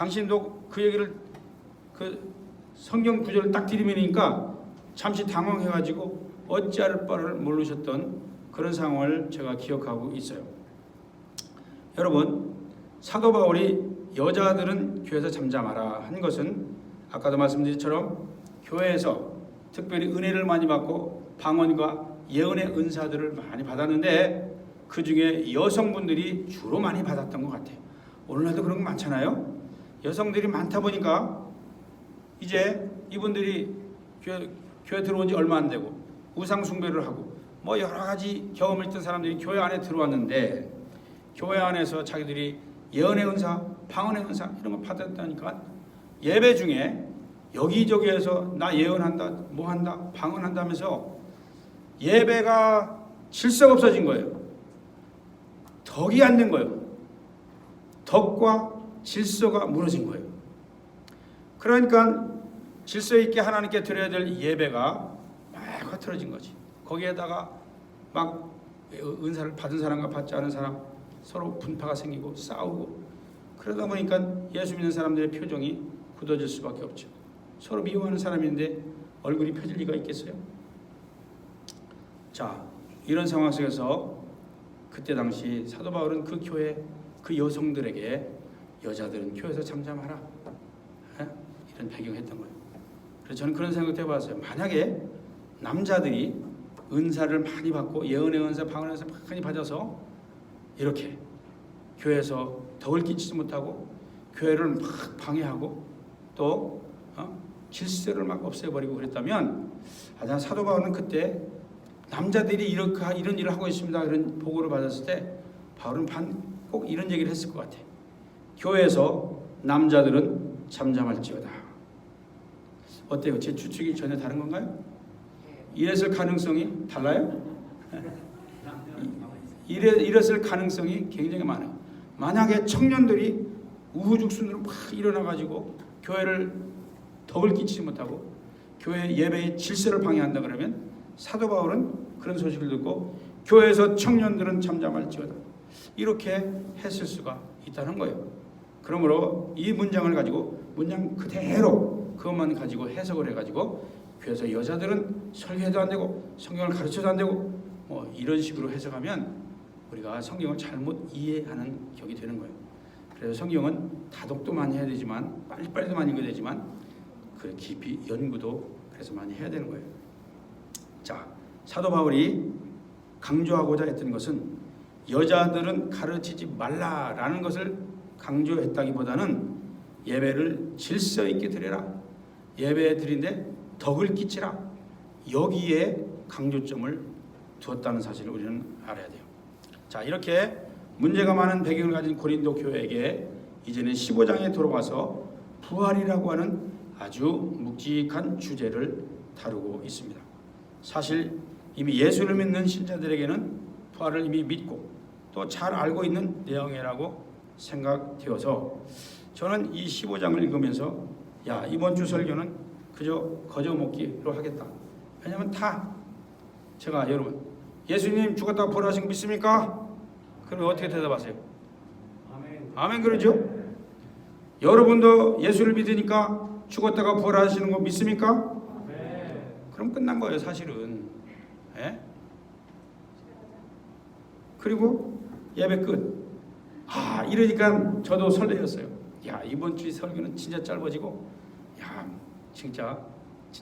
당신도 그 얘기를 그 성경 구절을 딱 들이미니까 잠시 당황해가지고 어찌할 바를 모르셨던 그런 상황을 제가 기억하고 있어요. 여러분, 사도 바울이 여자들은 교회에서 잠잠하라 한 것은 아까도 말씀드린 것처럼 교회에서 특별히 은혜를 많이 받고 방언과 예언의 은사들을 많이 받았는데 그 중에 여성분들이 주로 많이 받았던 것 같아요. 오늘날도 그런 거 많잖아요. 여성들이 많다 보니까 이제 이분들이 교회 들어온 지 얼마 안 되고 우상 숭배를 하고 뭐 여러 가지 경험을 했던 사람들이 교회 안에 들어왔는데 교회 안에서 자기들이 예언의 은사, 방언의 은사 이런 거 받았다니까 예배 중에 여기저기에서 나 예언한다, 뭐 한다, 방언한다면서 예배가 질서가 없어진 거예요. 덕이 안 된 거예요. 덕과 질서가 무너진 거예요. 그러니까 질서 있게 하나님께 드려야 될 예배가 막 흐트러진 거지. 거기에다가 막 은사를 받은 사람과 받지 않은 사람 서로 분파가 생기고 싸우고 그러다 보니까 예수 믿는 사람들의 표정이 굳어질 수밖에 없죠. 서로 미워하는 사람인데 얼굴이 펴질 리가 있겠어요? 자, 이런 상황 속에서 그때 당시 사도 바울은 그 교회 그 여성들에게 여자들은 교회에서 잠잠하라 이런 배경을 했던 거예요. 그래서 저는 그런 생각도 해봤어요. 만약에 남자들이 은사를 많이 받고 예언의 은사, 방언의 은사 많이 받아서 이렇게 교회에서 덕을 끼치지 못하고 교회를 막 방해하고 또 질서를 막 없애버리고 그랬다면 사도 바울은 그때 남자들이 이런 일을 하고 있습니다. 이런 보고를 받았을 때 바울은 꼭 이런 얘기를 했을 것 같아요. 교회에서 남자들은 잠잠할지어다. 어때요? 제 추측이 전혀 다른 건가요? 이랬을 가능성이 달라요? 이랬을 가능성이 굉장히 많아요. 만약에 청년들이 우후죽순으로 막 일어나가지고 교회를 덕을 끼치지 못하고 교회 예배의 질서를 방해한다 그러면 사도 바울은 그런 소식을 듣고 교회에서 청년들은 잠잠할지어다 이렇게 했을 수가 있다는 거예요. 그러므로 이 문장을 가지고 문장 그대로 그것만 가지고 해석을 해가지고 교회에서 여자들은 설교해도 안 되고 성경을 가르쳐도 안 되고 뭐 이런 식으로 해석하면 우리가 성경을 잘못 이해하는 격이 되는 거예요. 그래서 성경은 다독도 많이 해야 되지만 빨리빨리도 많이 읽어야 되지만 그 깊이 연구도 그래서 많이 해야 되는 거예요. 자, 사도 바울이 강조하고자 했던 것은 여자들은 가르치지 말라라는 것을 강조했다기보다는 예배를 질서 있게 드려라. 예배 드린데 덕을 끼치라. 여기에 강조점을 두었다는 사실을 우리는 알아야 돼요. 자, 이렇게 문제가 많은 배경을 가진 고린도 교회에게 이제는 15장에 돌아와서 부활이라고 하는 아주 묵직한 주제를 다루고 있습니다. 사실 이미 예수를 믿는 신자들에게는 부활을 이미 믿고 또 잘 알고 있는 내용이라고 생각되어서 저는 이 15장을 읽으면서 이번 주 설교는 그저 거저먹기로 하겠다. 왜냐하면 제가 여러분 예수님 죽었다가 부활하신 거 믿습니까? 그러면 어떻게 대답하세요? 아멘 그러죠? 여러분도 예수를 믿으니까 죽었다가 부활하시는 거 믿습니까? 그럼 끝난 거예요 사실은. 그리고 예배 끝. 이러니까 저도 설레었어요. 이번 주 설교는 진짜 짧아지고 진짜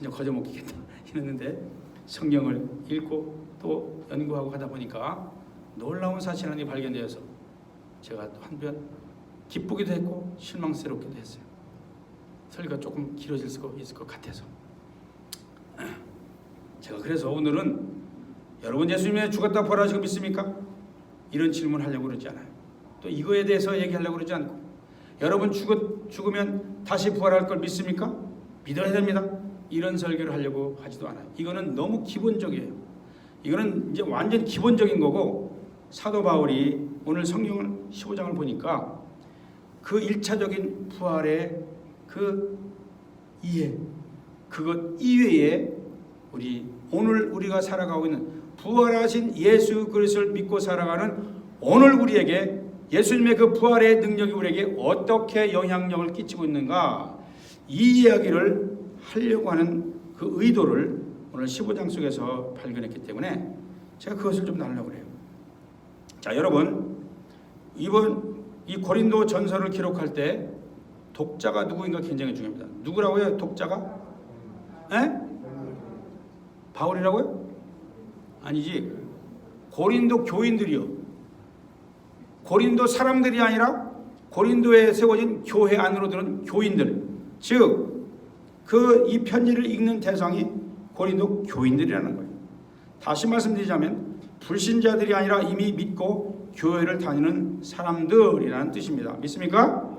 거저먹기겠다 이랬는데 성경을 읽고 또 연구하고 하다 보니까 놀라운 사실 하나가 발견되어서 제가 또 한편 기쁘기도 했고 실망스럽기도 했어요. 설교가 조금 길어질 수 있을 것 같아서 제가 그래서 오늘은 여러분 예수님이 죽었다 부활하시고 믿습니까? 이런 질문을 하려고 그러지 않아요. 또 이거에 대해서 얘기하려고 그러지 않고 여러분 죽으면 다시 부활할 걸 믿습니까? 믿어야 됩니다. 이런 설교를 하려고 하지도 않아요. 이거는 너무 기본적이에요. 이거는 이제 완전 기본적인 거고 사도 바울이 오늘 성경을 15장을 보니까 그 1차적인 부활의 그 이해 그것 이외에 오늘 우리가 살아가고 있는 부활하신 예수 그리스도를 믿고 살아가는 오늘 우리에게 예수님의 그 부활의 능력이 우리에게 어떻게 영향력을 끼치고 있는가, 이 이야기를 하려고 하는 그 의도를 오늘 15장 속에서 발견했기 때문에 제가 그것을 좀 나누려고 해요. 자, 여러분, 이번 이 고린도 전서를 기록할 때 독자가 누구인가 굉장히 중요합니다. 누구라고요? 독자가? 에? 바울이라고요? 아니지. 고린도 교인들이요. 고린도 사람들이 아니라 고린도에 세워진 교회 안으로 들은 교인들, 즉 그 이 편지를 읽는 대상이 고린도 교인들이라는 거예요. 다시 말씀드리자면 불신자들이 아니라 이미 믿고 교회를 다니는 사람들이라는 뜻입니다. 믿습니까?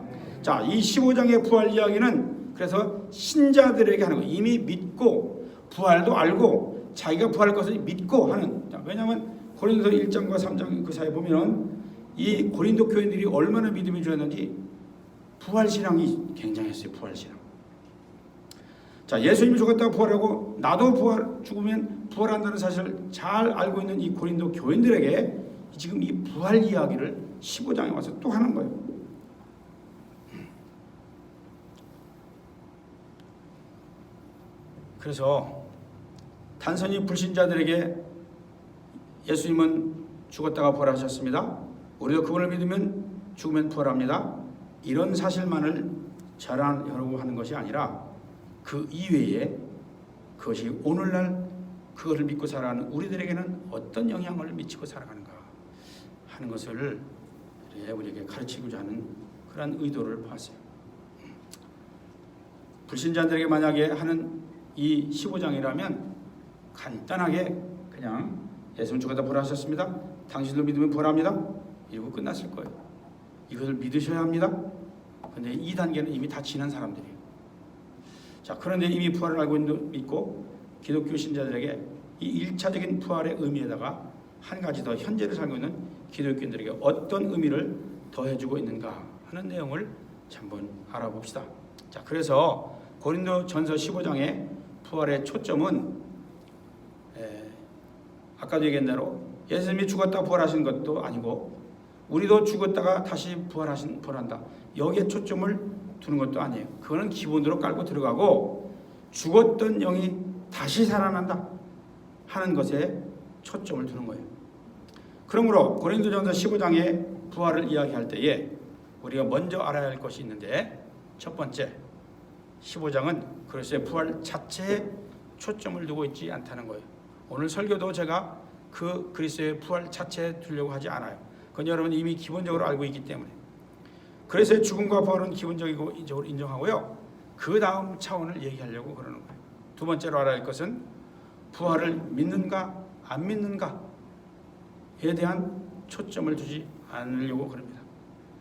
자, 이 15장의 부활 이야기는 그래서 신자들에게 하는 거예요. 이미 믿고 부활도 알고 자기가 부활할 것을 믿고 하는. 왜냐하면 고린도 1장과 3장 그 사이에 보면 이 고린도 교인들이 얼마나 믿음이 좋았는지 부활신앙이 굉장했어요. 부활신앙. 자, 예수님이 죽었다가 부활하고 나도 죽으면 부활한다는 사실을 잘 알고 있는 이 고린도 교인들에게 지금 이 부활 이야기를 15장에 와서 또 하는 거예요. 그래서 단순히 불신자들에게 예수님은 죽었다가 부활하셨습니다. 우리도 그분을 믿으면 죽으면 부활합니다. 이런 사실만을 자랑하려고 하는 것이 아니라 그 이외에 그것이 오늘날 그것을 믿고 살아가는 우리들에게는 어떤 영향을 미치고 살아가는가 하는 것을 우리에게 가르치고자 하는 그런 의도를 봤어요. 불신자들에게 만약에 하는 이 15장이라면 간단하게 그냥 예수님 죽었다 부활하셨습니다. 당신도 믿으면 부활합니다. 이러고 끝났을 거예요. 이것을 믿으셔야 합니다. 그런데 이 단계는 이미 다 지난 사람들이에요. 자, 그런데 이미 부활을 알고 믿고 기독교 신자들에게 이 1차적인 부활의 의미에다가 한 가지 더 현재를 살고 있는 기독교인들에게 어떤 의미를 더해주고 있는가 하는 내용을 한번 알아봅시다. 자, 그래서 고린도 전서 15장의 부활의 초점은 아까도 얘기한 대로 예수님이 죽었다 부활하신 것도 아니고 우리도 죽었다가 다시 부활한다. 여기에 초점을 두는 것도 아니에요. 그거는 기본으로 깔고 들어가고 죽었던 영이 다시 살아난다 하는 것에 초점을 두는 거예요. 그러므로 고린도전서 15장의 부활을 이야기할 때에 우리가 먼저 알아야 할 것이 있는데, 첫 번째 15장은 그리스도의 부활 자체에 초점을 두고 있지 않다는 거예요. 오늘 설교도 제가 그 그리스도의 부활 자체에 두려고 하지 않아요. 그건 여러분 이미 기본적으로 알고 있기 때문에. 그리스도의 죽음과 부활은 기본적이고 인정하고요. 그 다음 차원을 얘기하려고 그러는 거예요. 두 번째로 알아야 할 것은 부활을 믿는가 안 믿는가에 대한 초점을 두지 않으려고 그럽니다.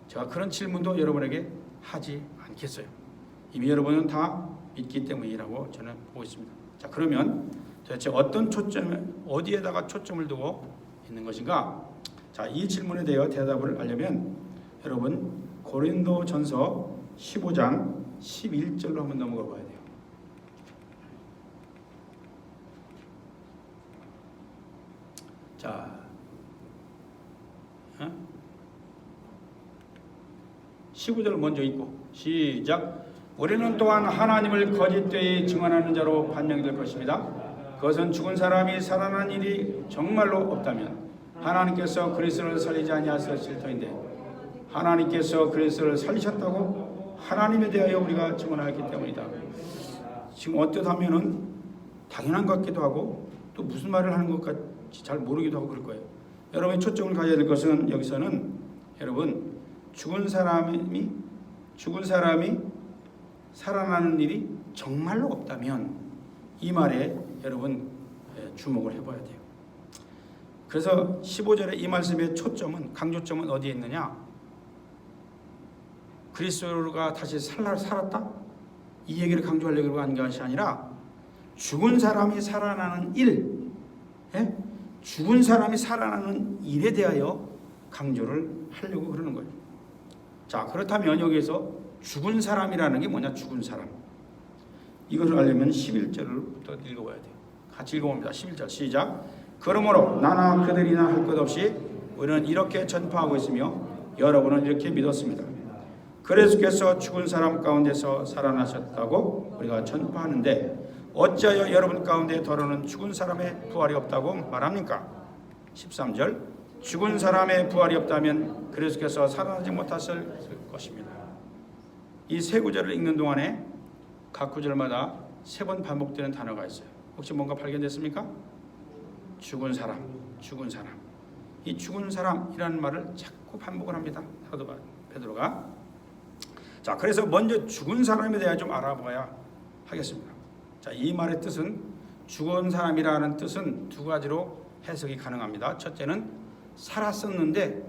제가 그런 질문도 여러분에게 하지 않겠어요. 이미 여러분은 다 믿기 때문이라고 저는 보고 있습니다. 자, 그러면 도대체 어떤 초점에 어디에다가 초점을 두고 있는 것인가? 자, 이 질문에 대해 대답을 하려면 여러분 고린도전서 15장 11절로 한번 넘어가 봐야 돼요. 자, 15절을 먼저 읽고 시작. 우리는 또한 하나님을 거짓되이 증언하는 자로 판명될 것입니다. 그것은 죽은 사람이 살아난 일이 정말로 없다면 하나님께서 그리스도를 살리지 아니하셨을 터인데 하나님께서 그리스도를 살리셨다고 하나님에 대하여 우리가 증언하였기 때문이다. 지금 어떻다면은 당연한 것 같기도 하고 또 무슨 말을 하는 것 같이 잘 모르기도 하고 그럴 거예요. 여러분이 초점을 가져야 될 것은 여기서는 여러분 죽은 사람이 살아나는 일이 정말로 없다면 이 말에 여러분 주목을 해봐야 돼요. 그래서 15절의 이 말씀의 초점은, 강조점은 어디에 있느냐? 그리스도가 다시 살았다? 이 얘기를 강조하려고 한 것이 아니라 죽은 사람이 살아나는 일, 죽은 사람이 살아나는 일에 대하여 강조를 하려고 그러는 거예요. 자, 그렇다면 여기에서 죽은 사람이라는 게 뭐냐? 죽은 사람. 이것을 알려면 11절부터 읽어봐야 돼요. 같이 읽어봅니다. 11절 시작. 그러므로 나나 그들이나 할 것 없이 우리는 이렇게 전파하고 있으며 여러분은 이렇게 믿었습니다. 그리스도께서 죽은 사람 가운데서 살아나셨다고 우리가 전파하는데 어찌하여 여러분 가운데 더러는 죽은 사람의 부활이 없다고 말합니까? 13절 죽은 사람의 부활이 없다면 그리스도께서 살아나지 못하실 것입니다. 이 세 구절을 읽는 동안에 각 구절마다 3번 반복되는 단어가 있어요. 혹시 뭔가 발견됐습니까? 죽은 사람, 죽은 사람. 이 죽은 사람이라는 말을 자꾸 반복을 합니다. 사도 베드로가. 자, 그래서 먼저 죽은 사람에 대해 좀 알아봐야 하겠습니다. 자, 이 말의 뜻은 죽은 사람이라는 뜻은 두 가지로 해석이 가능합니다. 첫째는 살았었는데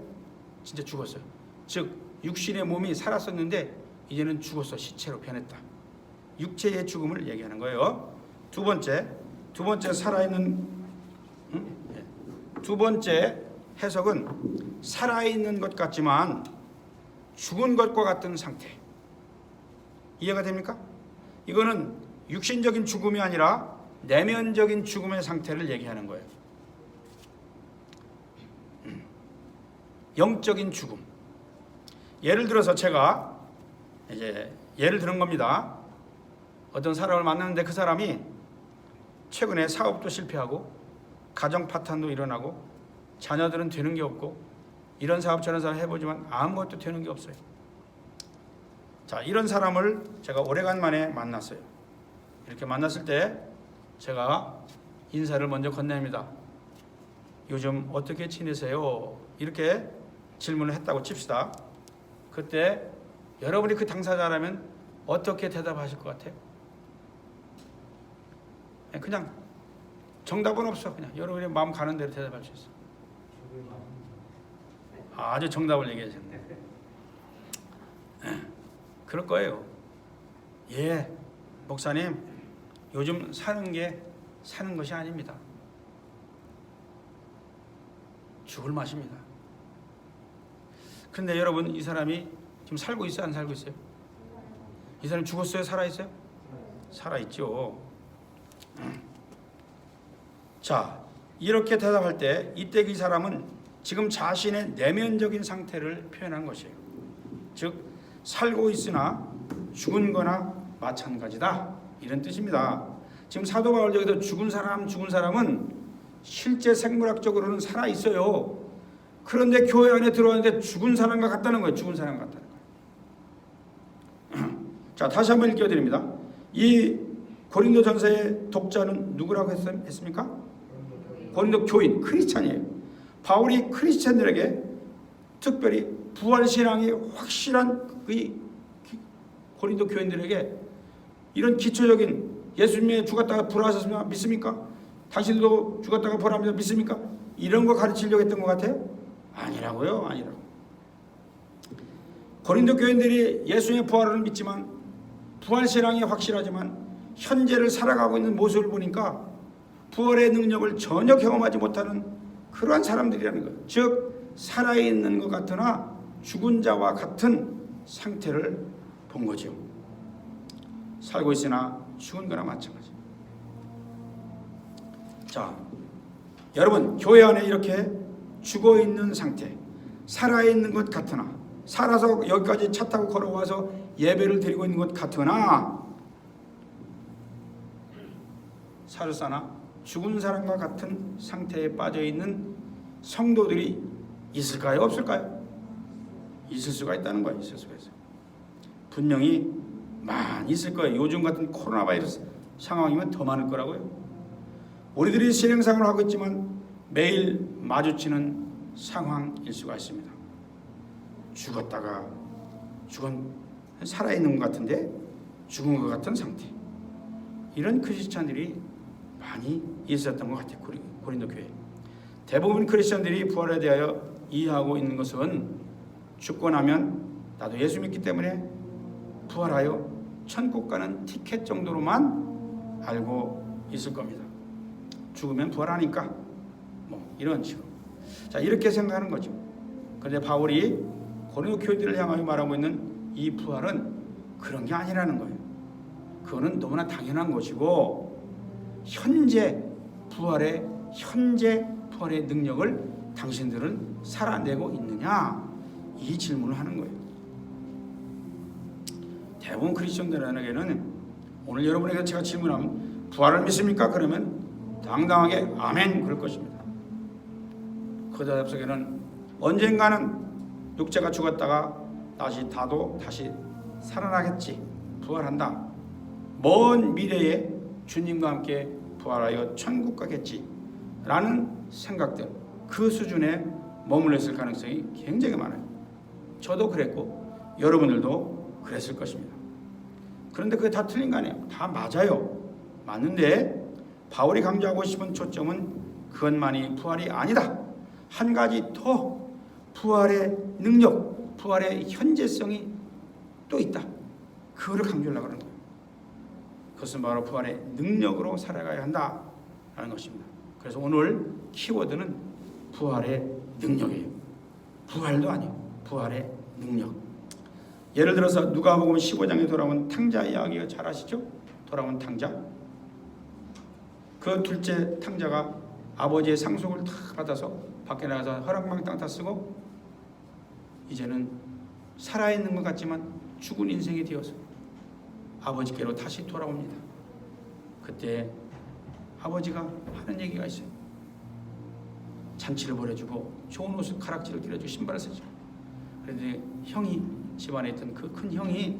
진짜 죽었어요. 즉 육신의 몸이 살았었는데 이제는 죽었어. 시체로 변했다. 육체의 죽음을 얘기하는 거예요. 두 번째 살아있는 두 번째 해석은 살아있는 것 같지만 죽은 것과 같은 상태. 이해가 됩니까? 이거는 육신적인 죽음이 아니라 내면적인 죽음의 상태를 얘기하는 거예요. 영적인 죽음. 예를 들어서 제가 이제 예를 드는 겁니다. 어떤 사람을 만났는데 그 사람이 최근에 사업도 실패하고 가정 파탄도 일어나고 자녀들은 되는 게 없고 이런 사업 저런 사업 해보지만 아무것도 되는 게 없어요. 자, 이런 사람을 제가 오래간만에 만났어요. 이렇게 만났을 때 제가 인사를 먼저 건넵니다. 요즘 어떻게 지내세요? 이렇게 질문을 했다고 칩시다. 그때 여러분이 그 당사자라면 어떻게 대답하실 것 같아요? 그냥 정답은 없어. 그냥 여러분의 마음 가는 대로 대답할 수 있어. 아주 정답을 얘기하셨네. 그럴 거예요. 예, 목사님, 요즘 사는 게 사는 것이 아닙니다. 죽을 맛입니다. 근데 여러분, 이 사람이 지금 살고 있어요? 안 살고 있어요? 이 사람이 죽었어요? 살아있어요? 살아있죠. 자, 이렇게 대답할 때 이때 이 사람은 지금 자신의 내면적인 상태를 표현한 것이에요. 즉 살고 있으나 죽은 거나 마찬가지다, 이런 뜻입니다. 지금 사도 바울 여기서 죽은 사람은 실제 생물학적으로는 살아있어요. 그런데 교회 안에 들어왔는데 죽은 사람과 같다는 거예요. 죽은 사람 같다는 거예요. 자, 다시 한번 읽어드립니다. 이 고린도전서의 독자는 누구라고 했습니까? 고린도 교인, 크리스찬이에요. 바울이 크리스찬들에게 특별히 부활신앙이 확실한 이 고린도 교인들에게 이런 기초적인 예수님이 죽었다가 부활하셨습니까? 믿습니까? 당신도 죽었다가 부활합니다. 믿습니까? 이런 거 가르치려고 했던 것 같아요? 아니라고요. 아니라고. 고린도 교인들이 예수님의 부활을 믿지만 부활신앙이 확실하지만 현재를 살아가고 있는 모습을 보니까 부활의 능력을 전혀 경험하지 못하는 그러한 사람들이라는 거예요. 즉 살아있는 것 같으나 죽은 자와 같은 상태를 본 거죠. 살고 있으나 죽은 거나 마찬가지. 자, 여러분, 교회 안에 이렇게 죽어있는 상태, 살아있는 것 같으나, 살아서 여기까지 차 타고 걸어와서 예배를 드리고 있는 것 같으나 살사나 죽은 사람과 같은 상태에 빠져있는 성도들이 있을까요? 없을까요? 있을 수가 있다는 거예요. 있을 수가 있어요. 분명히 많이 있을 거예요. 요즘 같은 코로나 바이러스 상황이면 더 많을 거라고요. 우리들이 신앙생활을 하고 있지만 매일 마주치는 상황일 수가 있습니다. 죽었다가 살아있는 것 같은데 죽은 것 같은 상태. 이런 크리스찬들이 많이 있었던 것 같아요. 고린도 교회. 대부분 크리스찬들이 부활에 대하여 이해하고 있는 것은 죽고 나면 나도 예수 믿기 때문에 부활하여 천국 가는 티켓 정도로만 알고 있을 겁니다. 죽으면 부활하니까 뭐 이런 식으로. 자, 이렇게 생각하는 거죠. 그런데 바울이 고린도 교회들을 향하여 말하고 있는 이 부활은 그런 게 아니라는 거예요. 그거는 너무나 당연한 것이고 현재 부활의 능력을 당신들은 살아내고 있느냐, 이 질문을 하는 거예요. 대부분 크리스천들에게는 오늘 여러분에게 제가 질문하면 부활을 믿습니까? 그러면 당당하게 아멘 그럴 것입니다. 그 대답 속에는 언젠가는 육체가 죽었다가 다시 살아나겠지, 부활한다, 먼 미래에 주님과 함께 부활하여 천국 가겠지 라는 생각들, 그 수준에 머물러 있을 가능성이 굉장히 많아요. 저도 그랬고 여러분들도 그랬을 것입니다. 그런데 그게 다 틀린 거 아니에요. 다 맞아요. 맞는데 바울이 강조하고 싶은 초점은 그것만이 부활이 아니다. 한 가지 더 부활의 능력, 부활의 현재성이 또 있다. 그거를 강조하려고 하는 거예요. 그것은 바로 부활의 능력으로 살아가야 한다라는 것입니다. 그래서 오늘 키워드는 부활의 능력이에요. 부활도 아니에요. 부활의 능력. 예를 들어서 누가복음 15장에 돌아온 탕자 이야기가 잘 아시죠? 돌아온 탕자. 그 둘째 탕자가 아버지의 상속을 다 받아서 밖에 나가서 허랑방탕 다 쓰고 이제는 살아있는 것 같지만 죽은 인생이 되어서 아버지께로 다시 돌아옵니다. 그때 아버지가 하는 얘기가 있어요. 잔치를 벌여주고 좋은 옷을 가락지를 길어주고 신발을 사주고. 그런데 형이, 집안에 있던 그 큰 형이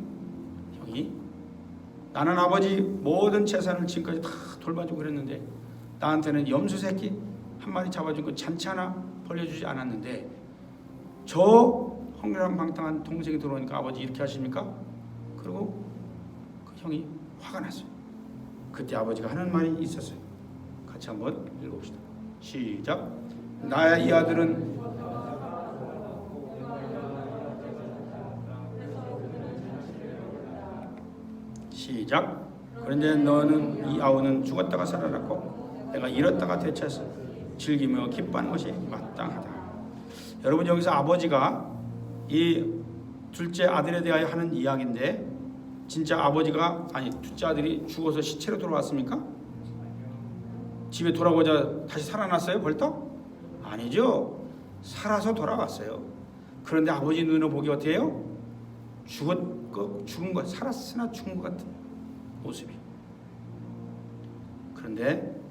나는 아버지 모든 재산을 지금까지 다 돌봐주고 그랬는데 나한테는 염소 새끼 한 마리 잡아주고 잔치 하나 벌려주지 않았는데 저 허랑방탕한 동생이 들어오니까 아버지 이렇게 하십니까? 그리고 그 형이 화가 났어요. 그때 아버지가 하는 말이 있었어요. 같이 한번 읽어봅시다. 시작. 나의 이 아들은 시작. 그런데 너는 이 아우는 죽었다가 살아났고 내가 잃었다가 되찾아서 즐기며 기뻐하는 것이 마땅하다. 여러분, 여기서 아버지가 이 둘째 아들에 대하여 하는 이야기인데 진짜 아버지가, 아니 둘째 아들이 죽어서 시체로 돌아왔습니까? 집에 돌아오자 다시 살아났어요? 벌떡? 아니죠. 살아서 돌아왔어요. 그런데 아버지 눈으로 보기 어때요? 죽은 것, 살았으나 죽은 것 같은 모습이. 그런데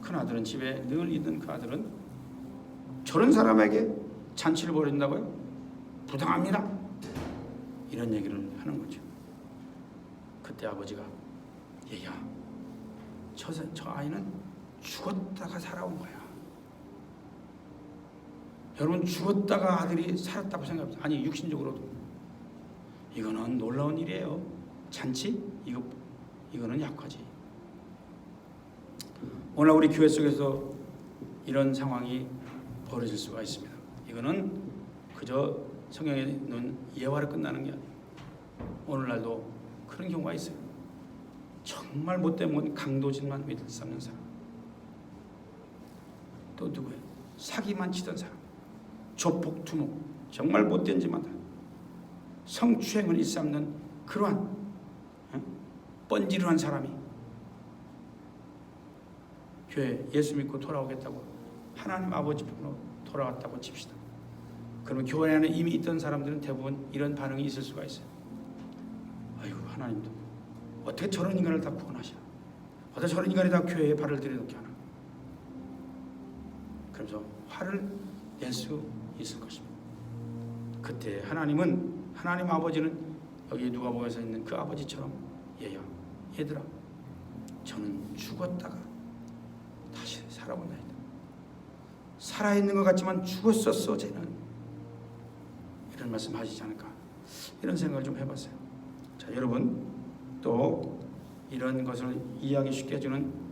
큰아들은, 집에 늘 있는 그 아들은 저런 사람에게 잔치를 벌인다고요? 부당합니다. 이런 얘기를 하는 거죠. 그때 아버지가 얘야, 저 아이는 죽었다가 살아온 거야. 여러분, 죽었다가 아들이 살았다고 생각합니다. 아니, 육신적으로도. 이거는 놀라운 일이에요. 잔치? 이거는 약하지. 오늘 우리 교회 속에서 이런 상황이 벌어질 수가 있습니다. 이거는 그저 성경에 있는 예화로 끝나는 게 아니에요. 오늘날도 그런 경우가 있어요. 정말 못된 강도짓만 믿을 수 없는 사람. 또 누구예요? 사기만 치던 사람. 조폭, 두목, 정말 못된 짓만 다. 성추행을 일삼는 그러한 뻔지르한 사람이 교회 예수 믿고 돌아오겠다고 하나님 아버지 편으로 돌아왔다고 칩시다. 그러면 교회 안에 이미 있던 사람들은 대부분 이런 반응이 있을 수가 있어요. 아이고, 하나님도 어떻게 저런 인간을 다 구원하시나? 어떻게 저런 인간이 다 교회에 발을 들여놓게 하나? 그래서 화를 낼 수 있을 것입니다. 그때 하나님 아버지는 여기 누가복음에서 있는 그 아버지처럼 얘들아, 저는 죽었다가 다시 살아온다이다. 살아있는 것 같지만 죽었었어 쟤는. 이런 말씀 하시지 않을까, 이런 생각을 좀 해봤어요. 자, 여러분, 또 이런 것을 이해하기 쉽게 해주는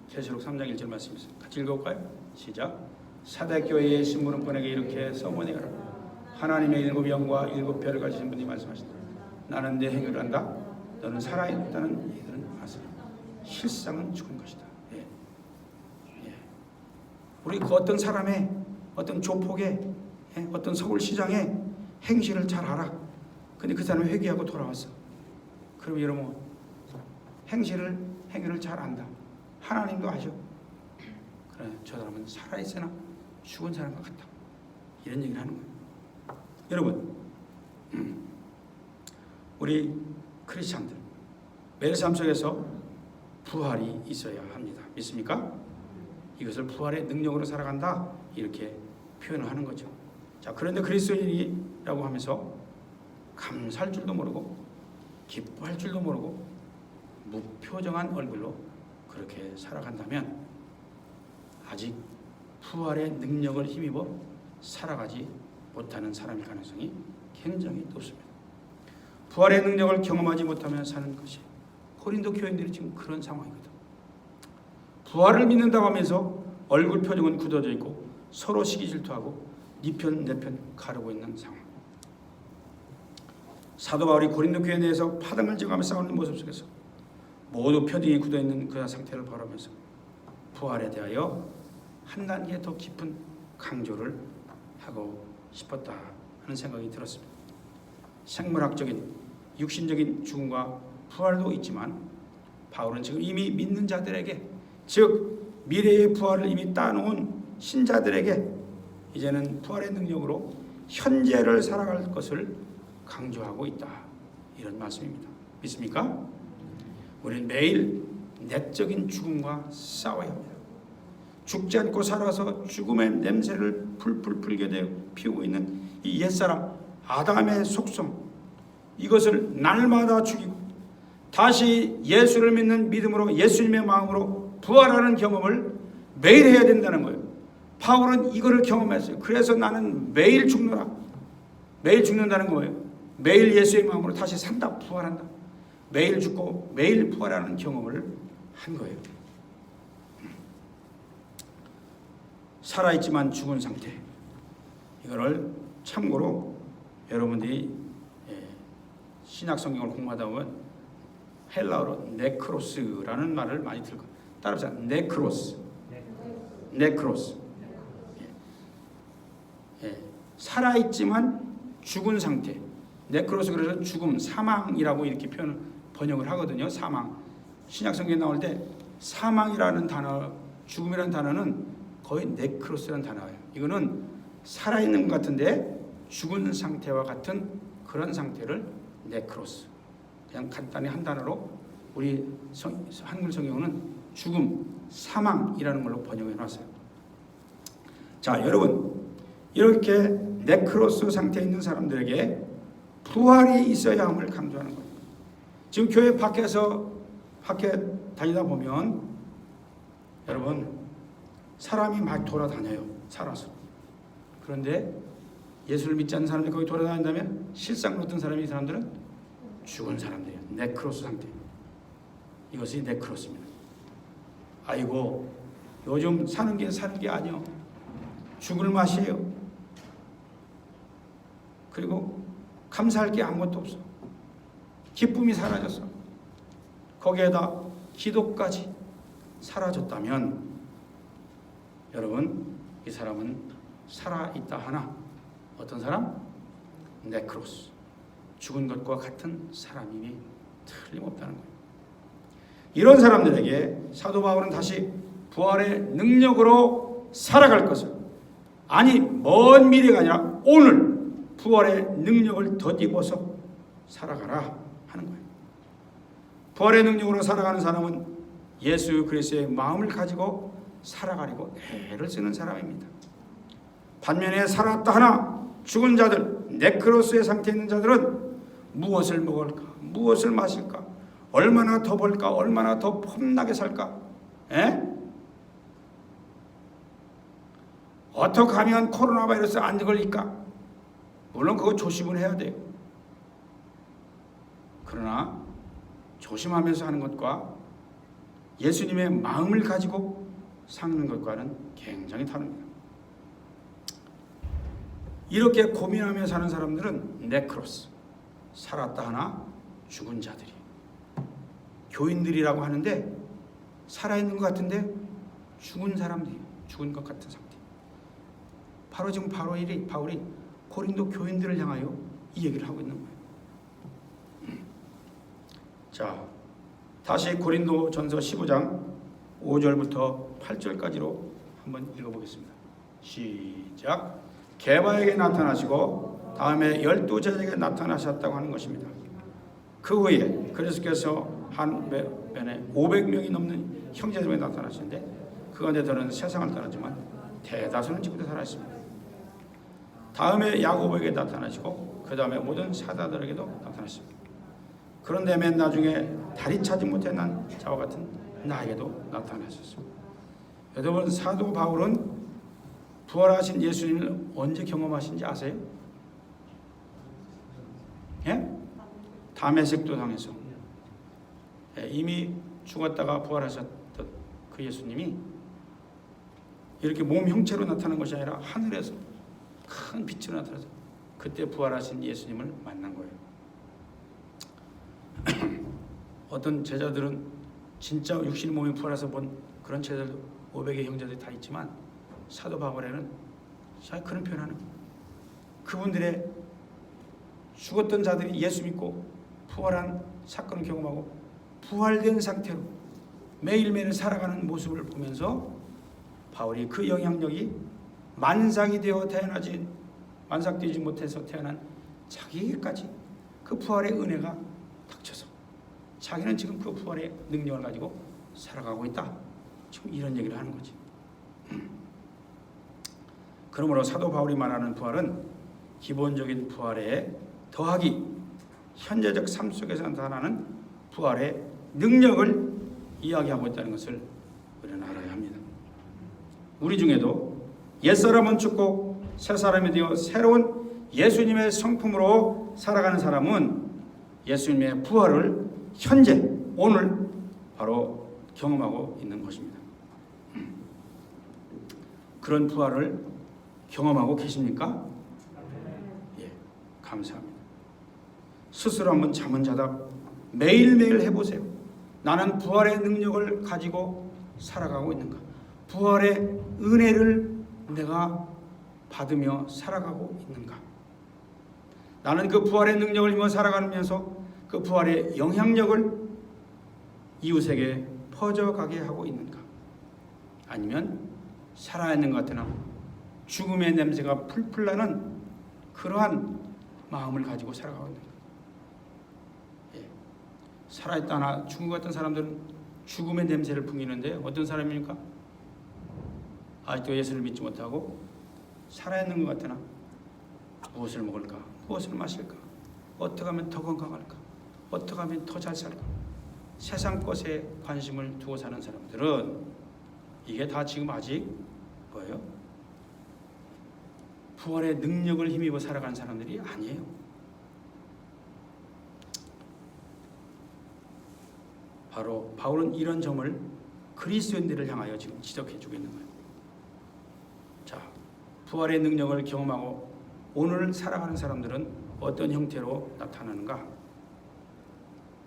계시록 3장 1절 말씀입니다. 같이 읽어볼까요? 시작. 사대교회의 신부름꾼에게 이렇게 써보내라. 하나님의 7 영과 7 별을 가지신 분이 말씀하신다. 나는 내 행위를 한다. 너는 살아있다는 이들은 아세요. 실상은 죽은 것이다. 예. 우리 그 어떤 사람의, 어떤 조폭의, 어떤 서울시장의 행실을 잘 알아. 근데 그 사람이 회개하고 돌아왔어. 그럼 여러분, 행실을 행위를 잘 안다. 하나님도 아셔. 그래, 저 사람은 살아있으나 죽은 사람과 같다. 이런 얘기를 하는 거예요. 여러분, 우리 크리스찬들 매일 삶 속에서 부활이 있어야 합니다. 믿습니까? 이것을 부활의 능력으로 살아간다, 이렇게 표현을 하는 거죠. 자, 그런데 그리스도인이라고 하면서 감사할 줄도 모르고 기뻐할 줄도 모르고 무표정한 얼굴로 그렇게 살아간다면 아직 부활의 능력을 힘입어 살아가지 못하는 사람일 가능성이 굉장히 높습니다. 부활의 능력을 경험하지 못하며 사는 것이 고린도 교인들이 지금 그런 상황이거든. 부활을 믿는다고 하면서 얼굴 표정은 굳어져 있고 서로 시기 질투하고 네 편 내 편 가르고 있는 상황. 사도 바울이 고린도 교회 내에서 파당을 지어가며 싸우는 모습 속에서 모두 표정이 굳어있는 그 상태를 바라면서 부활에 대하여 한 단계 더 깊은 강조를 하고 싶었다 하는 생각이 들었습니다. 생물학적인 육신적인 죽음과 부활도 있지만 바울은 지금 이미 믿는 자들에게, 즉 미래의 부활을 이미 따놓은 신자들에게 이제는 부활의 능력으로 현재를 살아갈 것을 강조하고 있다, 이런 말씀입니다. 믿습니까? 우리는 매일 내적인 죽음과 싸워야 합니다. 죽지 않고 살아서 죽음의 냄새를 풀풀 피우고 있는 이 옛사람 아담의 속성, 이것을 날마다 죽이고 다시 예수를 믿는 믿음으로 예수님의 마음으로 부활하는 경험을 매일 해야 된다는 거예요. 바울은 이거를 경험했어요. 그래서 나는 매일 죽노라. 매일 죽는다는 거예요. 매일 예수의 마음으로 다시 산다, 부활한다. 매일 죽고 매일 부활하는 경험을 한 거예요. 살아있지만 죽은 상태, 이거를 참고로 여러분들이 신약 성경을 공부하다 보면 헬라어로 네크로스라는 말을 많이 들고, 따라서 네크로스. 살아있지만 죽은 상태. 네크로스, 그래서 죽음, 사망이라고 이렇게 번역을 하거든요. 사망. 신약 성경에 나올 때 사망이라는 단어, 죽음이라는 단어는 거의 네크로스라는 단어예요. 이거는 살아있는 것 같은데 죽은 상태와 같은 그런 상태를 네크로스. 그냥 간단히 한 단어로 우리 한글 성경은 죽음, 사망이라는 걸로 번역해 놨어요. 자, 여러분, 이렇게 네크로스 상태에 있는 사람들에게 부활이 있어야 함을 강조하는 거예요. 지금 교회 밖에 다니다 보면 여러분, 사람이 막 돌아다녀요. 살아서. 그런데 예수를 믿지 않는 사람들이 거기 돌아다닌다면 실상으로 어떤 사람이, 이 사람들은 죽은 사람들이에요. 네크로스 상태. 이것이 네크로스입니다. 아이고, 요즘 사는 게 아니요. 죽을 맛이에요. 그리고 감사할 게 아무것도 없어. 기쁨이 사라졌어. 거기에다 기도까지 사라졌다면 여러분, 이 사람은 살아있다 하나 어떤 사람? 네크로스. 죽은 것과 같은 사람임이 틀림없다는 거예요. 이런 사람들에게 사도 바울은 다시 부활의 능력으로 살아갈 것을, 아니 먼 미래가 아니라 오늘 부활의 능력을 덧입어서 살아가라 하는 거예요. 부활의 능력으로 살아가는 사람은 예수 그리스도의 마음을 가지고 살아가려고 애를 쓰는 사람입니다. 반면에 살았다 하나 죽은 자들, 네크로스의 상태에 있는 자들은 무엇을 먹을까, 무엇을 마실까, 얼마나 더 벌까, 얼마나 더 폼나게 살까, 어떻게 하면 코로나 바이러스 안 걸릴까? 물론 그거 조심은 해야 돼요. 그러나 조심하면서 하는 것과 예수님의 마음을 가지고 사는 것과는 굉장히 다릅니다. 이렇게 고민하며 사는 사람들은 네크로스, 살았다 하나 죽은 자들이, 교인들이라고 하는데 살아있는 것 같은데 죽은 사람들이, 죽은 것 같은 상태. 바로 지금 바울이 고린도 교인들을 향하여 이 얘기를 하고 있는 거예요. 자, 다시 고린도전서 15장 5절부터 8절까지로 한번 읽어보겠습니다. 시작. 게바에게 나타나시고 다음에 12제자에게 나타나셨다고 하는 것입니다. 그 후에 그리스도께서 한 면에 500명이 넘는 형제들에게 나타나셨는데 그 가운데서는 세상을 떠났지만 대다수는 지금도 살아있습니다. 다음에 야고보에게 나타나시고 그 다음에 모든 사도들에게도 나타나셨습니다. 그런데 맨 나중에 다리 차지 못한 자와 같은 나에게도 나타나셨습니다. 여러분, 사도 바울은 부활하신 예수님을 언제 경험하신지 아세요? 예? 다메섹 도상에서 이미 죽었다가 부활하셨던 그 예수님이 이렇게 몸 형체로 나타난 것이 아니라 하늘에서 큰 빛으로 나타나서 그때 부활하신 예수님을 만난 거예요. 어떤 제자들은 진짜 육신의 몸이 부활해서 본 그런 제자들 500의 형제들이 다 있지만 사도 바울에는 그런 표현하는 그분들의 죽었던 자들이 예수 믿고 부활한 사건을 경험하고 부활된 상태로 매일매일 살아가는 모습을 보면서 바울이 그 영향력이 만삭이 되어 만삭되지 못해서 태어난 자기에게까지 그 부활의 은혜가 닥쳐서 자기는 지금 그 부활의 능력을 가지고 살아가고 있다. 지금 이런 얘기를 하는 거지. 그러므로 사도 바울이 말하는 부활은 기본적인 부활에 더하기 현재적 삶 속에서 나타나는 부활의 능력을 이야기하고 있다는 것을 우리는 알아야 합니다. 우리 중에도 옛사람은 죽고 새사람이 되어 새로운 예수님의 성품으로 살아가는 사람은 예수님의 부활을 현재 오늘 바로 경험하고 있는 것입니다. 그런 부활을 경험하고 계십니까? 예, 감사합니다. 스스로 한번 자문자답 매일매일 해보세요. 나는 부활의 능력을 가지고 살아가고 있는가? 부활의 은혜를 내가 받으며 살아가고 있는가? 나는 그 부활의 능력을 힘써 살아가면서 그 부활의 영향력을 이웃에게 퍼져가게 하고 있는가? 아니면 살아있는 것 같으나 죽음의 냄새가 풀풀 나는 그러한 마음을 가지고 살아가고 있는가? 예. 살아있다나 죽은 것 같은 사람들은 죽음의 냄새를 풍기는데 어떤 사람입니까? 아직도 예수를 믿지 못하고 살아있는 것 같으나 무엇을 먹을까? 무엇을 마실까? 어떻게 하면 더 건강할까? 어떻게 하면 더 잘 살까? 세상 것에 관심을 두고 사는 사람들은 이게 다 지금 아직 뭐예요? 부활의 능력을 힘입어 살아가는 사람들이 아니에요. 바로 바울은 이런 점을 그리스도인들을 향하여 지금 지적해주고 있는 거예요. 자, 부활의 능력을 경험하고 오늘 살아가는 사람들은 어떤 형태로 나타나는가?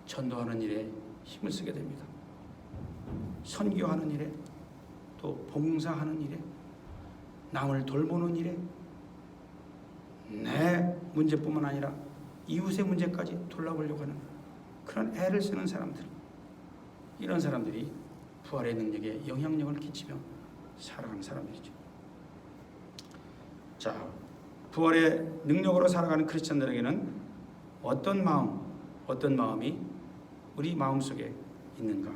전도하는 일에 힘을 쓰게 됩니다. 선교하는 일에, 또 봉사하는 일에, 남을 돌보는 일에, 내 문제뿐만 아니라 이웃의 문제까지 돌아보려고 하는 그런 애를 쓰는 사람들, 이런 사람들이 부활의 능력에 영향력을 끼치며 살아가는 사람들이죠. 자, 부활의 능력으로 살아가는 크리스천들에게는 어떤 마음이 우리 마음속에 있는가?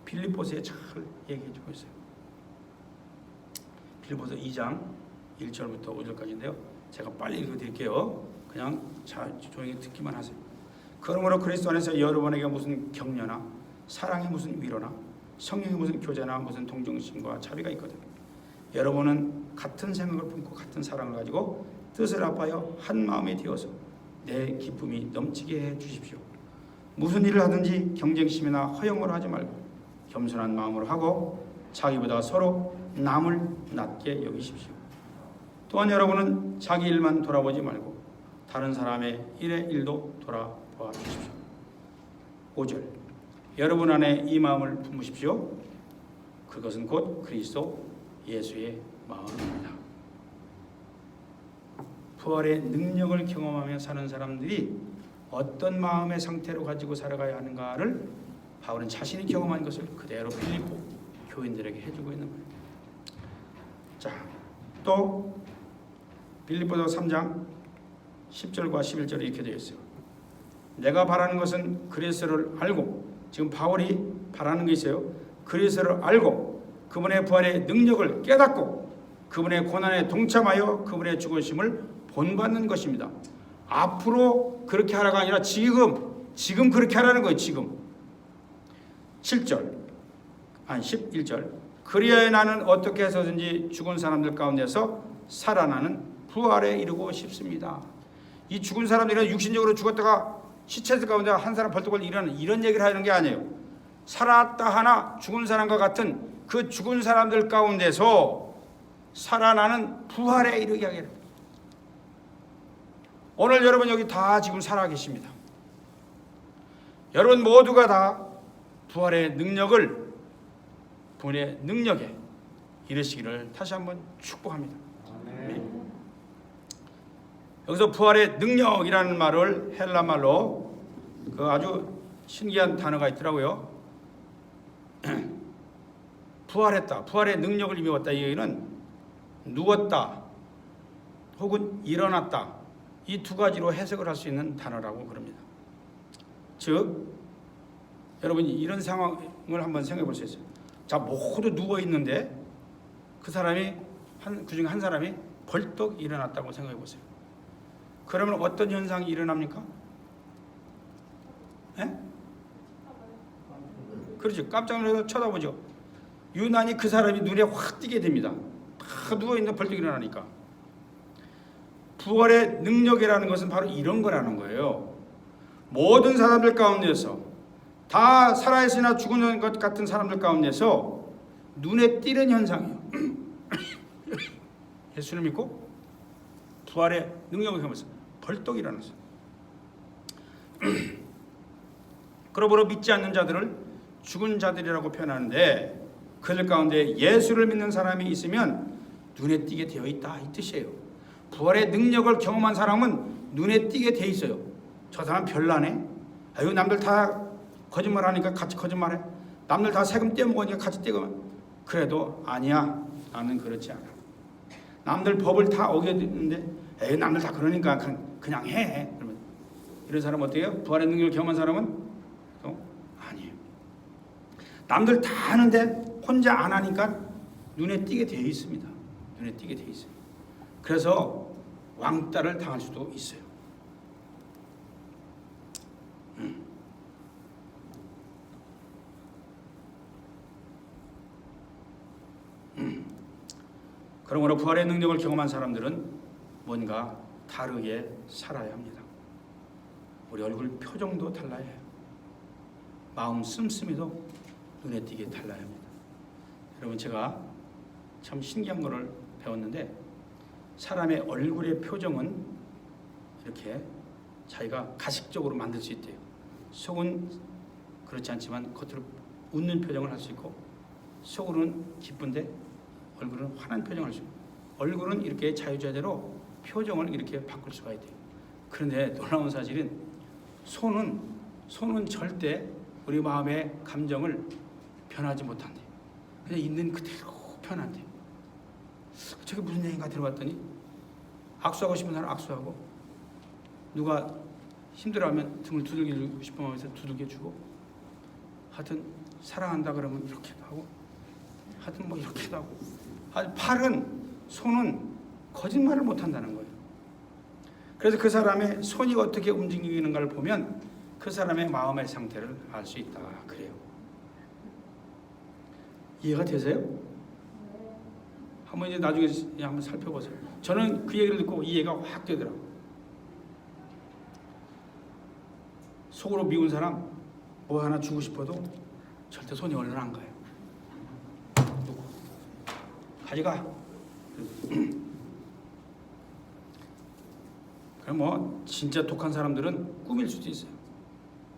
빌립보서에 잘 얘기해주고 있어요. 빌립보서 2장 1절부터 5절까지인데요. 제가 빨리 읽어드릴게요. 그냥 조용히 듣기만 하세요. 그러므로 그리스도 안에서 여러분에게 무슨 격려나 사랑이 무슨 위로나 성령이 무슨 교제나 무슨 동정심과 자비가 있거든. 여러분은 같은 생각을 품고 같은 사랑을 가지고 뜻을 합하여 한 마음이 되어서 내 기쁨이 넘치게 해 주십시오. 무슨 일을 하든지 경쟁심이나 허영으로 하지 말고 겸손한 마음으로 하고 자기보다 서로 남을 낮게 여기십시오. 또한 여러분은 자기 일만 돌아보지 말고 다른 사람의 일의 일도 돌아보아 주십시오. 5절, 여러분 안에 이 마음을 품으십시오. 그것은 곧 그리스도 예수의 마음입니다. 부활의 능력을 경험하며 사는 사람들이 어떤 마음의 상태로 가지고 살아가야 하는가를 바울은 자신이 경험한 것을 그대로 빌립보 교인들에게 해주고 있는 거예요. 자, 또 빌립보서 3장 10절과 11절에 이렇게 되어 있어요. 내가 바라는 것은 그리스도를 알고, 지금 바울이 바라는 게 있어요. 그리스도를 알고 그분의 부활의 능력을 깨닫고 그분의 고난에 동참하여 그분의 죽으심을 본받는 것입니다. 앞으로 그렇게 하라가 아니라 지금 그렇게 하라는 거예요. 지금 11절 그리하여 나는 어떻게 해서든지 죽은 사람들 가운데서 살아나는 부활에 이르고 싶습니다. 이 죽은 사람들이 육신적으로 죽었다가 시체들 가운데 한 사람 벌떡 일어나는 이런 얘기를 하는 게 아니에요. 살았다 하나 죽은 사람과 같은 그 죽은 사람들 가운데서 살아나는 부활에 이르게 하기를. 오늘 여러분 여기 다 지금 살아 계십니다. 여러분 모두가 다 부활의 능력에 이르시기를 다시 한번 축복합니다. 아멘. 여기서 부활의 능력이라는 말을 헬라 말로 그 아주 신기한 단어가 있더라고요. 부활했다, 부활의 능력을 이루었다. 이 얘기는 누웠다 혹은 일어났다, 이 두 가지로 해석을 할 수 있는 단어라고 그럽니다. 즉 여러분이 이런 상황을 한번 생각해 볼 수 있어요. 자, 모두 누워 있는데 그중에 한 사람이 벌떡 일어났다고 생각해 보세요. 그러면 어떤 현상이 일어납니까? 예? 그렇죠. 깜짝 놀라서 쳐다보죠. 유난히 그 사람이 눈에 확 띄게 됩니다. 다 누워 있는데 벌떡 일어나니까. 부활의 능력이라는 것은 바로 이런 거라는 거예요. 모든 사람들 가운데서 다 살아있으나 죽은 것 같은 사람들 가운데서 눈에 띄는 현상이에요. 예수를 믿고 부활의 능력을 경험해서 벌떡 일어났어요. 그러므로 믿지 않는 자들을 죽은 자들이라고 표현하는데, 그들 가운데 예수를 믿는 사람이 있으면 눈에 띄게 되어 있다, 이 뜻이에요. 부활의 능력을 경험한 사람은 눈에 띄게 돼 있어요. 저 사람 별나네. 아유, 남들 다 거짓말하니까 같이 거짓말해. 남들 다 세금 떼먹으니까 같이 떼고. 그래도 아니야, 나는 그렇지 않아. 남들 법을 다 어겼는데 에이, 남들 다 그러니까 그냥 해. 그러면 이런 사람 어때요? 부활의 능력을 경험한 사람은 아니에요. 남들 다 하는데 혼자 안 하니까 눈에 띄게 되어 있습니다. 눈에 띄게 되어 있어요. 그래서 왕따를 당할 수도 있어요. 그러므로 부활의 능력을 경험한 사람들은 뭔가 다르게 살아야 합니다. 우리 얼굴 표정도 달라야 해요. 마음 씀씀이도 눈에 띄게 달라야 합니다. 여러분, 제가 참 신기한 거를 배웠는데, 사람의 얼굴의 표정은 이렇게 자기가 가식적으로 만들 수 있대요. 속은 그렇지 않지만 겉으로 웃는 표정을 할 수 있고, 속으로는 기쁜데 얼굴은 화난 표정을 할 수 있고, 얼굴은 이렇게 자유자재로 표정을 이렇게 바꿀 수가 있대요. 그런데 놀라운 사실은 손은 절대 우리 마음의 감정을 변하지 못한대요. 그냥 있는 그대로 변한대요. 저게 무슨 얘기인가 들어봤더니, 악수하고 싶은 사람 악수하고, 누가 힘들어하면 등을 두들기고 싶어 하면서 두들겨주고, 하여튼 사랑한다 그러면 이렇게도 하고, 하여튼 뭐 이렇게도 하고, 손은 거짓말을 못한다는 거예요. 그래서 그 사람의 손이 어떻게 움직이는가를 보면 그 사람의 마음의 상태를 알 수 있다 그래요. 이해가 되세요? 한번 이제 나중에 한번 살펴보세요. 저는 그 얘기를 듣고 이해가 확 되더라고요. 속으로 미운 사람 뭐 하나 주고 싶어도 절대 손이 얼른 안 가요. 누구? 가져가. 그럼 뭐 진짜 독한 사람들은 꾸밀 수도 있어요.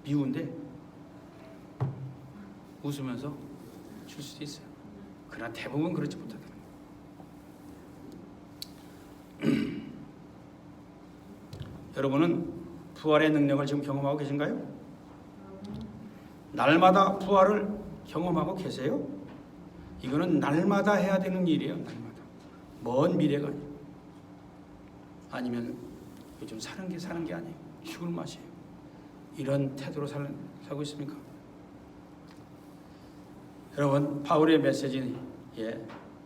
미운데 웃으면서 줄 수도 있어요. 그러나 대부분 그렇지 못하더라고요. 여러분은 부활의 능력을 지금 경험하고 계신가요? 날마다 부활을 경험하고 계세요? 이거는 날마다 해야 되는 일이에요. 날마다. 먼 미래가 아니에요. 아니면 요즘 사는 게 아니에요. 죽을 맛이에요. 이런 태도로 살고 있습니까? 여러분, 바울의 메시지는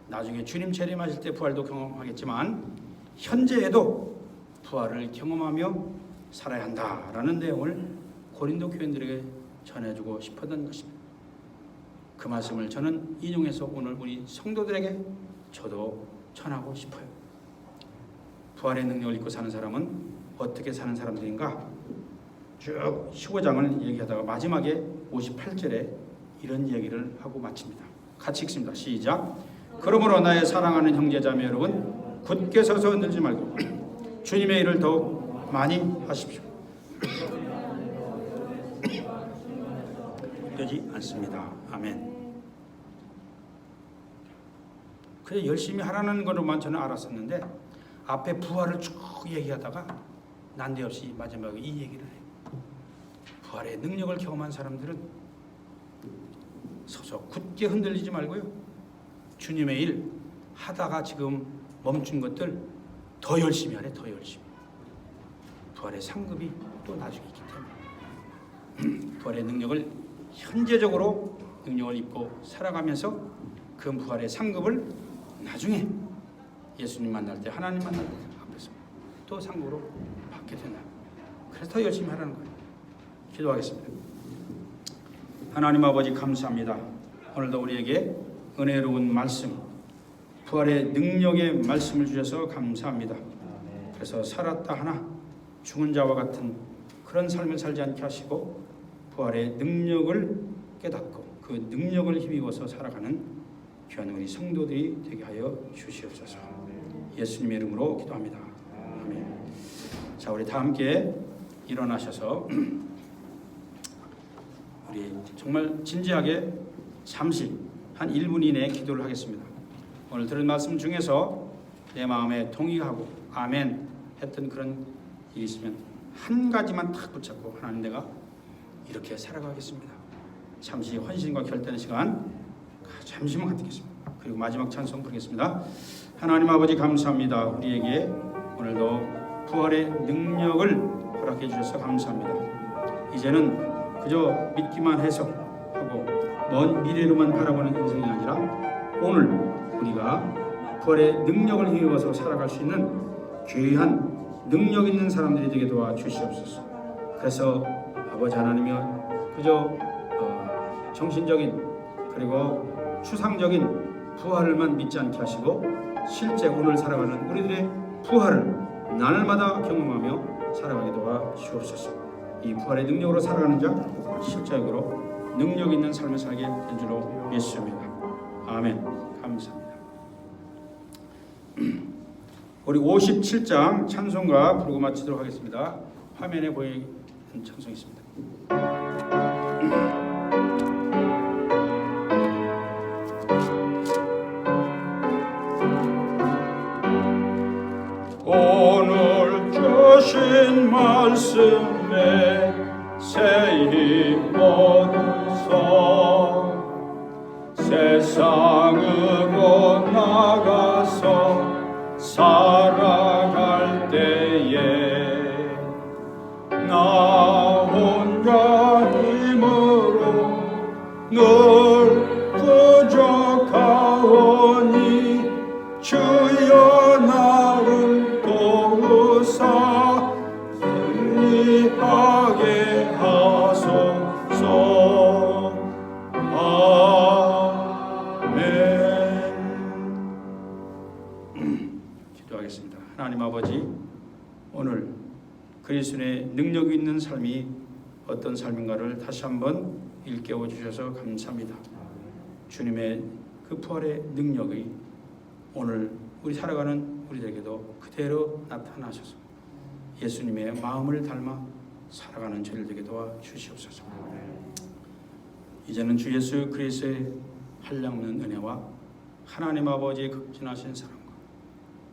나중에 주님 재림하실 때 부활도 경험하겠지만 현재에도 부활을 경험하며 살아야 한다라는 내용을 고린도 교인들에게 전해주고 싶었던 것입니다. 그 말씀을 저는 인용해서 오늘 우리 성도들에게 저도 전하고 싶어요. 부활의 능력을 입고 사는 사람은 어떻게 사는 사람들인가? 쭉 15장을 얘기하다가 마지막에 58절에 이런 얘기를 하고 마칩니다. 같이 읽습니다. 시작. 그러므로 나의 사랑하는 형제자매 여러분, 굳게 서서 흔들지 말고 주님의 일을 더욱 많이 하십시오. 되지 않습니다. 아멘. 그래서 열심히 하라는 것으로만 저는 알았었는데 앞에 부활을 쭉 얘기하다가 난데없이 마지막에 이 얘기를 해요. 부활의 능력을 경험한 사람들은 서서 굳게 흔들리지 말고요. 주님의 일 하다가 지금 멈춘 것들 더 열심히 하래. 더 열심히. 부활의 상급이 또 나중에 있기 때문에 부활의 능력을 현재적으로 능력을 입고 살아가면서 그 부활의 상급을 나중에 예수님 만날 때, 하나님 만날 때 앞에서 또 상급으로 받게 된다. 그래서 더 열심히 하라는 거예요. 기도하겠습니다. 하나님 아버지 감사합니다. 오늘도 우리에게 은혜로운 말씀, 부활의 능력의 말씀을 주셔서 감사합니다. 그래서 살았다 하나 죽은 자와 같은 그런 삶을 살지 않게 하시고 부활의 능력을 깨닫고 그 능력을 힘입어서 살아가는 귀한 우리 성도들이 되게 하여 주시옵소서. 예수님의 이름으로 기도합니다. 아멘. 자, 우리 다 함께 일어나셔서 우리 정말 진지하게 잠시 한 1분 이내에 기도를 하겠습니다. 오늘 들은 말씀 중에서 내 마음에 동의하고 아멘 했던 그런 일이 있으면 한 가지만 딱 붙잡고 하나님 내가 이렇게 살아가겠습니다. 잠시 헌신과 결단의 시간 잠시만 갖겠습니다. 그리고 마지막 찬송 부르겠습니다. 하나님 아버지 감사합니다. 우리에게 오늘도 부활의 능력을 허락해 주셔서 감사합니다. 이제는 그저 믿기만 해서 하고 먼 미래로만 바라보는 인생이 아니라 오늘 우리가 부활의 능력을 힘입어서 살아갈 수 있는 귀한 능력 있는 사람들이 되게 도와주시옵소서. 그래서 아버지 하나님이여 그저 정신적인 그리고 추상적인 부활을만 믿지 않게 하시고 실제 오늘 살아가는 우리들의 부활을 날마다 경험하며 살아가게 도와주옵소서. 이 부활의 능력으로 살아가는 자 실제적으로 능력 있는 삶을 살게 된 줄로 믿습니다. 아멘. 감사합니다. 우리 57장 찬송가 부르고 마치도록 하겠습니다. 화면에 보이는 찬송이 있습니다. 오늘 주신 말씀에 새 힘 얻으소 세상으로 나가서 살아갈 때에 나 혼자 힘으로 늘 부족하오니 주여 나를 도우사 승리하게 하소서. 아멘. 기도하겠습니다. 하나님 아버지, 오늘 그리스도의 능력 있는 삶이 어떤 삶인가를 다시 한번 일깨워 주셔서 감사합니다. 주님의 그 부활의 능력이 오늘 우리 살아가는 우리들에게도 그대로 나타나셔서 예수님의 마음을 닮아 살아가는 저희들 되게 도와주시옵소서. 이제는 주 예수 그리스도의 한량없는 은혜와 하나님 아버지의 극진하신 사랑과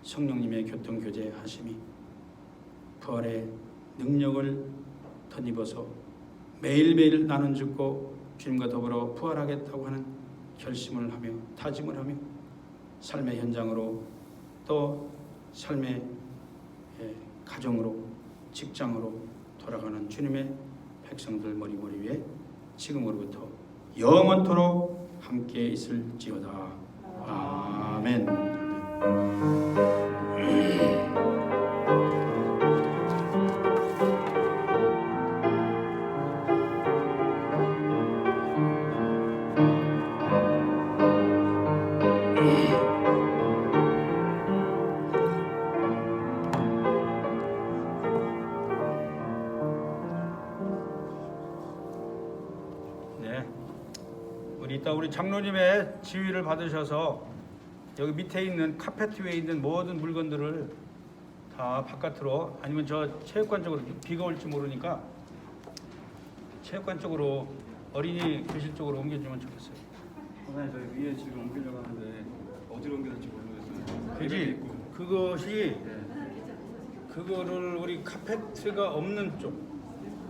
성령님의 교통교제 하심이 부활의 능력을 덧입어서 매일매일 나는 죽고 주님과 더불어 부활하겠다고 하는 결심을 하며 다짐을 하며 삶의 현장으로 또 삶의 가정으로 직장으로 돌아가는 주님의 백성들 머리머리 위에 지금으로부터 영원토록 함께 있을지어다. 아멘. 우리 장로님의 지휘를 받으셔서 여기 밑에 있는 카페트 위에 있는 모든 물건들을 다 바깥으로 아니면 저 체육관 쪽으로, 비가 올지 모르니까 체육관 쪽으로 어린이 교실 쪽으로 옮겨주면 좋겠어요. 선생님 저희 위에 지금 옮기려고 하는데 어디로 옮겨야 될지 모르겠어요. 그지? 그것이 그거를 우리 카페트가 없는 쪽,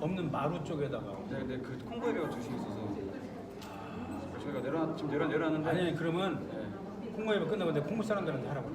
없는 마루 쪽에다가. 네, 근데 그 콩고에가 주식이 있어서 저희가 지금 내려놨는데. 아니 그러면 콩모임이 끝나고 내 콩모 사람들한테 하라고.